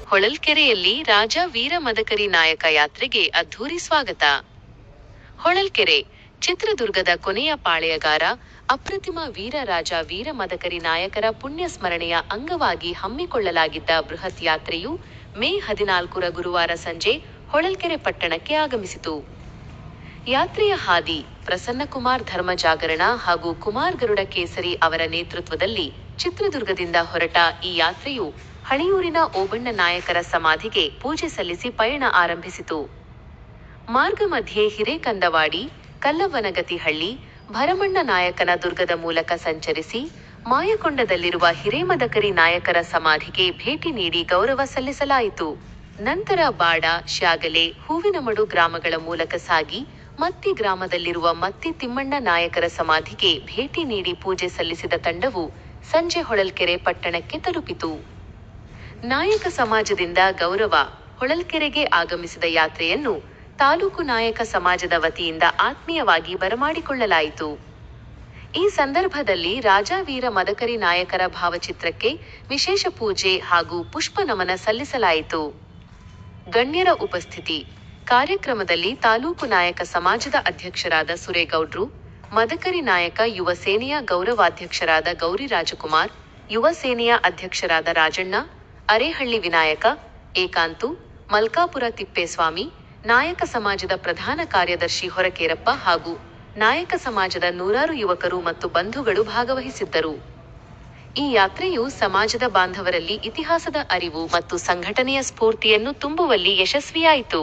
ಹೊಳಲ್ಕೆರೆಯಲ್ಲಿ ರಾಜ ವೀರ ಮದಕರಿ ನಾಯಕ ಯಾತ್ರೆಗೆ ಅದ್ಧೂರಿ ಸ್ವಾಗತ. ಹೊಳಲ್ಕೆರೆ, ಚಿತ್ರದುರ್ಗದ ಕೊನೆಯ ಪಾಳೆಯಗಾರ, ಅಪ್ರತಿಮ ವೀರ ರಾಜ ವೀರ ಮದಕರಿ ನಾಯಕರ ಪುಣ್ಯ ಸ್ಮರಣೆಯ ಅಂಗವಾಗಿ ಹಮ್ಮಿಕೊಳ್ಳಲಾಗಿದ್ದ ಬೃಹತ್ ಯಾತ್ರೆಯು ಮೇ 14ರ ಗುರುವಾರ ಸಂಜೆ ಹೊಳಲ್ಕೆರೆ ಪಟ್ಟಣಕ್ಕೆ ಆಗಮಿಸಿತು. ಯಾತ್ರೆಯ ಹಾದಿ ಪ್ರಸನ್ನಕುಮಾರ್ ಧರ್ಮಜಾಗರಣ ಹಾಗೂ ಕುಮಾರ್ ಗರುಡ ಕೇಸರಿ ಅವರ ನೇತೃತ್ವದಲ್ಲಿ ಚಿತ್ರದುರ್ಗದಿಂದ ಹೊರಟ ಈ ಯಾತ್ರೆಯು ಹಳಿಯೂರಿನ ಓಬಣ್ಣ ನಾಯಕರ ಸಮಾಧಿಗೆ ಪೂಜೆ ಸಲ್ಲಿಸಿ ಪಯಣ ಆರಂಭಿಸಿತು. ಮಾರ್ಗ ಮಧ್ಯೆ ಹಿರೇಕಂದವಾಡಿ, ಕಲ್ಲವ್ವನಗತಿಹಳ್ಳಿ, ಭರಮಣ್ಣ ನಾಯಕನ ದುರ್ಗದ ಮೂಲಕ ಸಂಚರಿಸಿ ಮಾಯಕೊಂಡದಲ್ಲಿರುವ ಹಿರೇಮದಕರಿ ನಾಯಕರ ಸಮಾಧಿಗೆ ಭೇಟಿ ನೀಡಿ ಗೌರವ ಸಲ್ಲಿಸಲಾಯಿತು. ನಂತರ ಬಾಡ, ಶ್ಯಾಗಲೆ, ಹೂವಿನಮಡು ಗ್ರಾಮಗಳ ಮೂಲಕ ಸಾಗಿ ಮತ್ತಿ ಗ್ರಾಮದಲ್ಲಿರುವ ಮತ್ತಿ ತಿಮ್ಮಣ್ಣ ನಾಯಕರ ಸಮಾಧಿಗೆ ಭೇಟಿ ನೀಡಿ ಪೂಜೆ ಸಲ್ಲಿಸಿದ ತಂಡವು ಸಂಜೆ ಹೊಳಲ್ಕೆರೆ ಪಟ್ಟಣಕ್ಕೆ ತಲುಪಿತು. ನಾಯಕ ಸಮಾಜದಿಂದ ಗೌರವ ಹೊಳಲ್ಕೆರೆಗೆ ಆಗಮಿಸಿದ ಯಾತ್ರೆಯನ್ನು ತಾಲೂಕು ನಾಯಕ ಸಮಾಜದ ವತಿಯಿಂದ ಆತ್ಮೀಯವಾಗಿ ಬರಮಾಡಿಕೊಳ್ಳಲಾಯಿತು. ಈ ಸಂದರ್ಭದಲ್ಲಿ ರಾಜ ವೀರ ಮದಕರಿ ನಾಯಕರ ಭಾವಚಿತ್ರಕ್ಕೆ ವಿಶೇಷ ಪೂಜೆ ಹಾಗೂ ಪುಷ್ಪ ನಮನ ಸಲ್ಲಿಸಲಾಯಿತು. ಗಣ್ಯರ ಉಪಸ್ಥಿತಿ. ಕಾರ್ಯಕ್ರಮದಲ್ಲಿ ತಾಲೂಕು ನಾಯಕ ಸಮಾಜದ ಅಧ್ಯಕ್ಷರಾದ ಸುರೇಗೌಡ್ರು, ಮದಕರಿ ನಾಯಕ ಯುವ ಸೇನೆಯ ಗೌರವಾಧ್ಯಕ್ಷರಾದ ಗೌರಿ ರಾಜಕುಮಾರ್, ಯುವ ಸೇನೆಯ ಅಧ್ಯಕ್ಷರಾದ ರಾಜಣ್ಣ, ಅರೇಹಳ್ಳಿ ವಿನಾಯಕ, ಏಕಾಂತು, ಮಲ್ಕಾಪುರ ತಿಪ್ಪೇಸ್ವಾಮಿ, ನಾಯಕ ಸಮಾಜದ ಪ್ರಧಾನ ಕಾರ್ಯದರ್ಶಿ ಹೊರಕೇರಪ್ಪ ಹಾಗೂ ನಾಯಕ ಸಮಾಜದ ನೂರಾರು ಯುವಕರು ಮತ್ತು ಬಂಧುಗಳು ಭಾಗವಹಿಸಿದ್ದರು. ಈ ಯಾತ್ರೆಯು ಸಮಾಜದ ಬಾಂಧವರಲ್ಲಿ ಇತಿಹಾಸದ ಅರಿವು ಮತ್ತು ಸಂಘಟನೆಯ ಸ್ಫೂರ್ತಿಯನ್ನು ತುಂಬುವಲ್ಲಿ ಯಶಸ್ವಿಯಾಯಿತು.